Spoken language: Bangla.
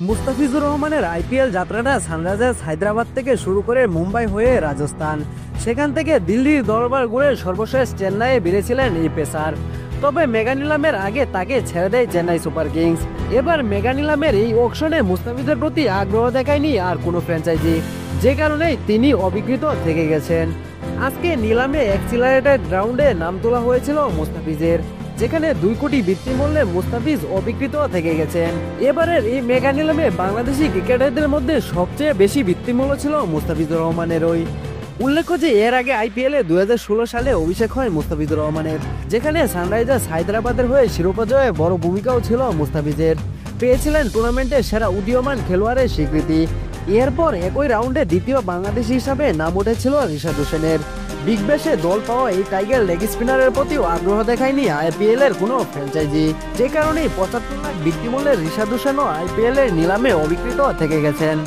মুস্তাফিজুর রহমানের আইপিএল যাত্রাটা সানরাইজার্স হায়দ্রাবাদ থেকে শুরু করে মুম্বাই হয়ে রাজস্থান, সেখান থেকে দিল্লির দরবার ঘুরে সর্বশেষ চেন্নাইয়ে বেড়েছিলেন এই পেসার। তবে মেগা নিলামের আগে তাকে ছেড়ে দেয় চেন্নাই সুপার কিংস। এবার মেগা নিলামের এই অকশনে মুস্তাফিজের প্রতি আগ্রহ দেখায়নি আর কোনো ফ্র্যাঞ্চাইজি, যে কারণেই তিনি অবিকৃত থেকে গেছেন। আজকে নিলামে অ্যাক্সিলারেটেড রাউন্ডে নাম তোলা হয়েছিল মুস্তাফিজের, যেখানে 2 কোটি বৃত্তিমূল্যে মুস্তাফিজ অবিকৃত থেকে গেছেন। এবারের এই মেগা নিলামে বাংলাদেশি ক্রিকেটারদের মধ্যে সবচেয়ে বেশি বৃত্তিমূল্য ছিল মুস্তাফিজুর রহমানেরই। উল্লেখ্য যে এর আগে আইপিএলে 2016 সালে অভিষেক হয় মুস্তাফিজুর রহমানের, যেখানে সানরাইজার্স হায়দ্রাবাদের হয়ে শিরোপা জয়ে বড় ভূমিকাও ছিল মুস্তাফিজের। পেয়েছিলেন টুর্নামেন্টের সেরা উদীয়মান খেলোয়াড়ের স্বীকৃতি। এরপর একই রাউন্ডে দ্বিতীয় বাংলাদেশি হিসাবে নাম উঠেছিল রিশাদ হোসেনের। বিগ ব্যাশে দল পাওয়া এই টাইগার লেগ স্পিনারের প্রতিও আগ্রহ দেখায়নি আইপিএল এর কোনো ফ্র্যাঞ্চাইজি, যে কারণে 75 লাখ বৃত্তিমূল্যের রিশাদ হোসেনও আইপিএল এর নিলামে অবিকৃত থেকে গেছেন।